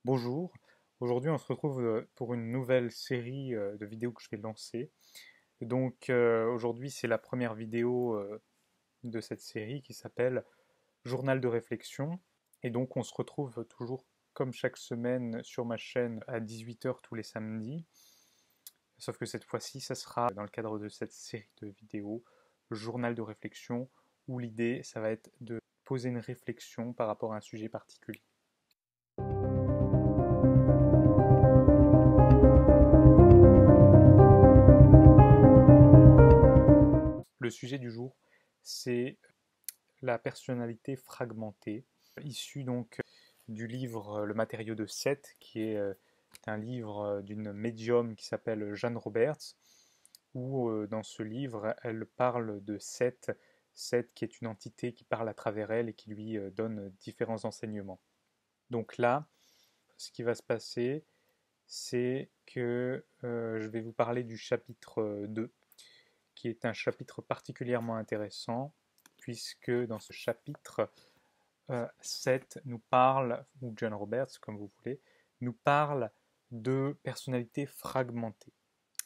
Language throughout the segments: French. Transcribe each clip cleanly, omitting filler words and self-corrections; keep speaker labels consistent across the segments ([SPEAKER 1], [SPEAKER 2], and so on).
[SPEAKER 1] Bonjour, aujourd'hui on se retrouve pour une nouvelle série de vidéos que je vais lancer. Aujourd'hui c'est la première vidéo de cette série qui s'appelle Journal de réflexion. Et donc on se retrouve toujours comme chaque semaine sur ma chaîne à 18 heures tous les samedis. Sauf que cette fois-ci ça sera dans le cadre de cette série de vidéos Journal de réflexion où l'idée ça va être de poser une réflexion par rapport à un sujet particulier. Le sujet du jour, c'est la personnalité fragmentée, issu donc du livre Le matériau de Seth, qui est un livre d'une médium qui s'appelle Jeanne Roberts, où dans ce livre, elle parle de Seth, Seth qui est une entité qui parle à travers elle et qui lui donne différents enseignements. Donc là, ce qui va se passer, c'est que je vais vous parler du chapitre 2, qui est un chapitre particulièrement intéressant, puisque dans ce chapitre, Seth nous parle, ou John Roberts, comme vous voulez, nous parle de personnalités fragmentées.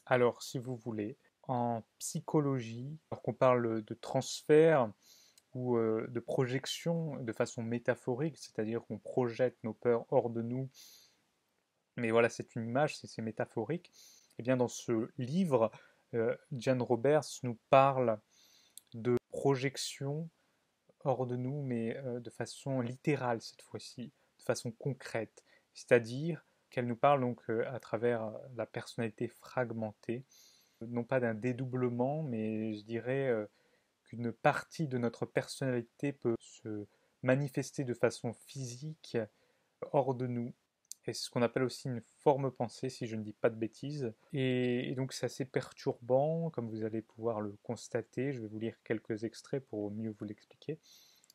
[SPEAKER 1] Alors, si vous voulez, en psychologie, alors qu'on parle de transfert ou de projection de façon métaphorique, c'est-à-dire qu'on projette nos peurs hors de nous, mais voilà, c'est une image, c'est métaphorique, et bien dans ce livre, Jan Roberts nous parle de projection hors de nous, mais de façon littérale cette fois-ci, de façon concrète. C'est-à-dire qu'elle nous parle donc à travers la personnalité fragmentée, non pas d'un dédoublement, mais je dirais qu'une partie de notre personnalité peut se manifester de façon physique hors de nous. Et c'est ce qu'on appelle aussi une forme pensée, si je ne dis pas de bêtises. Et donc c'est assez perturbant, comme vous allez pouvoir le constater. Je vais vous lire quelques extraits pour mieux vous l'expliquer.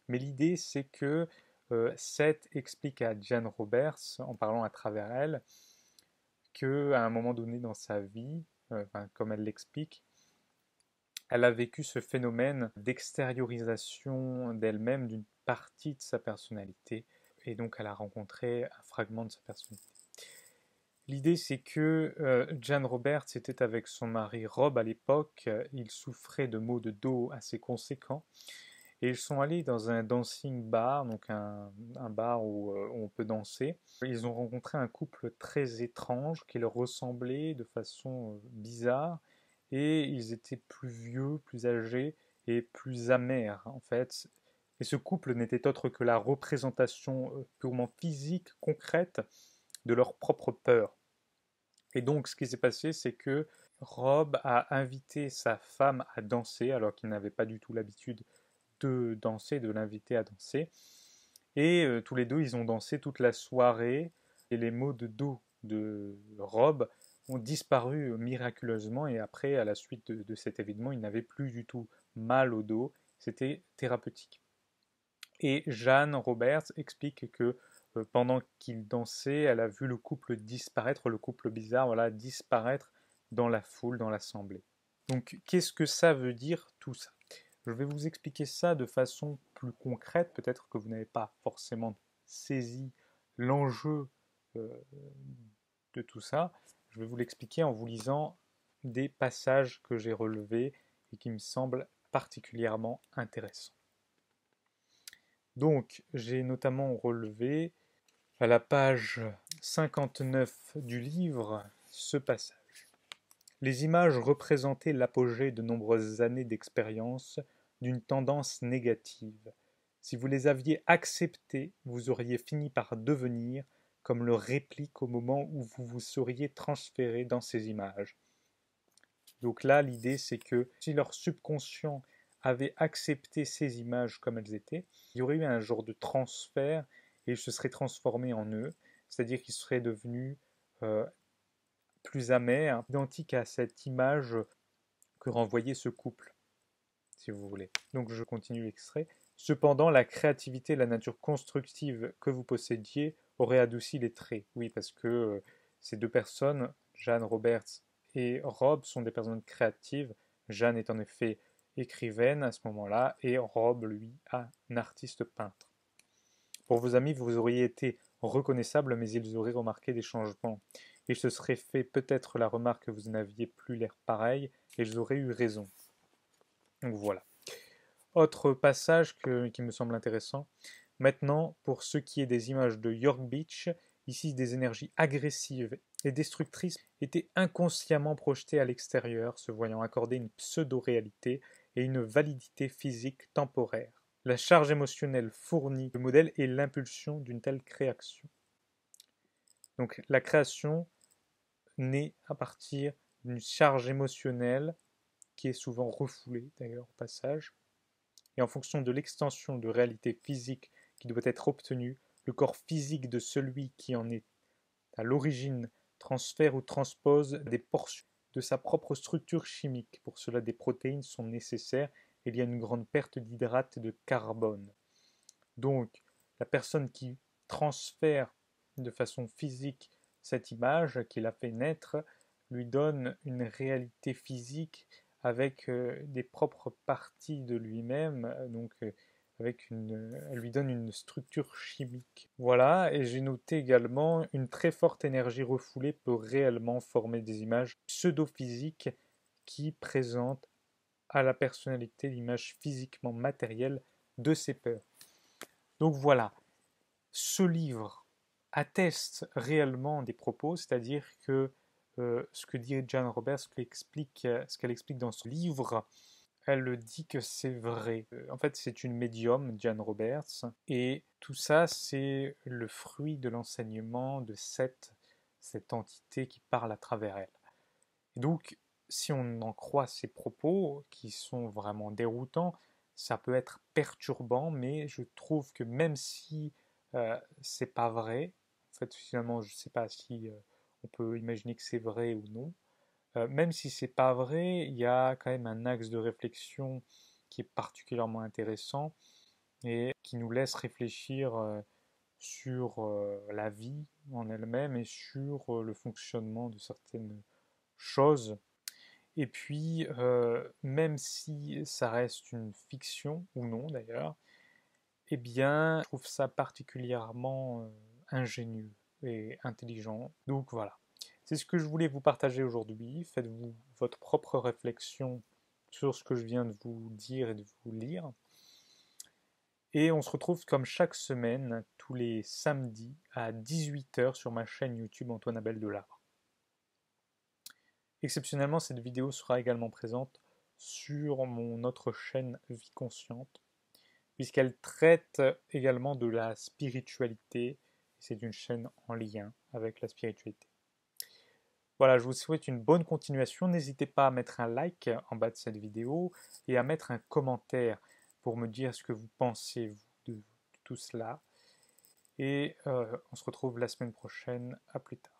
[SPEAKER 1] Mais l'idée, c'est que Seth explique à Jan Roberts, en parlant à travers elle, qu'à un moment donné dans sa vie, comme elle l'explique, elle a vécu ce phénomène d'extériorisation d'elle-même d'une partie de sa personnalité, et donc elle a rencontré un fragment de sa personnalité. L'idée, c'est que Jan Roberts était avec son mari Rob à l'époque, il souffrait de maux de dos assez conséquents, et ils sont allés dans un dancing bar, donc un bar où on peut danser. Ils ont rencontré un couple très étrange qui leur ressemblait de façon bizarre, et ils étaient plus vieux, plus âgés et plus amers en fait. Et ce couple n'était autre que la représentation purement physique, concrète de leur propre peur. Et donc ce qui s'est passé, c'est que Rob a invité sa femme à danser alors qu'il n'avait pas du tout l'habitude de danser, de l'inviter à danser. Et tous les deux, ils ont dansé toute la soirée. Et les maux de dos de Rob ont disparu miraculeusement. Et après, à la suite de cet événement, il n'avait plus du tout mal au dos. C'était thérapeutique. Et Jeanne Roberts explique que pendant qu'ils dansaient, elle a vu le couple disparaître, le couple bizarre, voilà, disparaître dans la foule, dans l'assemblée. Donc, qu'est-ce que ça veut dire tout ça? Je vais vous expliquer ça de façon plus concrète. Peut-être que vous n'avez pas forcément saisi l'enjeu euh, de tout ça. Je vais vous l'expliquer en vous lisant des passages que j'ai relevés et qui me semblent particulièrement intéressants. Donc, j'ai notamment relevé à la page 59 du livre ce passage. Les images représentaient l'apogée de nombreuses années d'expérience d'une tendance négative. Si vous les aviez acceptées, vous auriez fini par devenir comme le réplique au moment où vous vous seriez transféré dans ces images. Donc là, l'idée, c'est que si leur subconscient avait accepté ces images comme elles étaient, il y aurait eu un genre de transfert et ils se seraient transformés en eux, c'est-à-dire qu'ils seraient devenus plus amers, identiques à cette image que renvoyait ce couple, si vous voulez. Donc je continue l'extrait. Cependant, la créativité et la nature constructive que vous possédiez auraient adouci les traits. Oui, parce que ces deux personnes, Jeanne Roberts et Rob, sont des personnes créatives. Jeanne est en effet écrivaine à ce moment-là, et Rob, lui, un artiste peintre. Pour vos amis, vous auriez été reconnaissables, mais ils auraient remarqué des changements. Ils se seraient fait peut-être la remarque que vous n'aviez plus l'air pareil, et ils auraient eu raison. Donc voilà. Autre passage qui me semble intéressant. Maintenant, pour ce qui est des images de York Beach, ici des énergies agressives et destructrices étaient inconsciemment projetées à l'extérieur, se voyant accorder une pseudo-réalité et une validité physique temporaire. La charge émotionnelle fournit le modèle et l'impulsion d'une telle création. Donc la création naît à partir d'une charge émotionnelle qui est souvent refoulée d'ailleurs au passage, et en fonction de l'extension de réalité physique qui doit être obtenue, le corps physique de celui qui en est à l'origine transfère ou transpose des portions de sa propre structure chimique. Pour cela, des protéines sont nécessaires et il y a une grande perte d'hydrates de carbone. Donc, la personne qui transfère de façon physique cette image qu'il a fait naître lui donne une réalité physique avec des propres parties de lui-même, donc elle lui donne une structure chimique. Voilà, et j'ai noté également une très forte énergie refoulée peut réellement former des images pseudo-physiques qui présentent à la personnalité l'image physiquement matérielle de ses peurs. Donc voilà, ce livre atteste réellement des propos, c'est-à-dire que ce que dit Jan Roberts, ce qu'elle explique dans ce livre, elle dit que c'est vrai. En fait, c'est une médium, Jan Roberts, et tout ça, c'est le fruit de l'enseignement de cette entité qui parle à travers elle. Et donc, si on en croit ces propos, qui sont vraiment déroutants, ça peut être perturbant, mais je trouve que même si c'est pas vrai, en fait, finalement, je sais pas si on peut imaginer que c'est vrai ou non, même si c'est pas vrai, il y a quand même un axe de réflexion qui est particulièrement intéressant et qui nous laisse réfléchir sur la vie en elle-même et sur le fonctionnement de certaines choses. Et puis, même si ça reste une fiction, ou non d'ailleurs, eh bien, je trouve ça particulièrement ingénieux et intelligent. Donc voilà, c'est ce que je voulais vous partager aujourd'hui. Faites-vous votre propre réflexion sur ce que je viens de vous dire et de vous lire. Et on se retrouve comme chaque semaine, tous les samedis à 18h sur ma chaîne YouTube Antoine Abel Delard. Exceptionnellement, cette vidéo sera également présente sur mon autre chaîne Vie Consciente, puisqu'elle traite également de la spiritualité. C'est une chaîne en lien avec la spiritualité. Voilà, je vous souhaite une bonne continuation. N'hésitez pas à mettre un like en bas de cette vidéo et à mettre un commentaire pour me dire ce que vous pensez de tout cela. Et on se retrouve la semaine prochaine. À plus tard.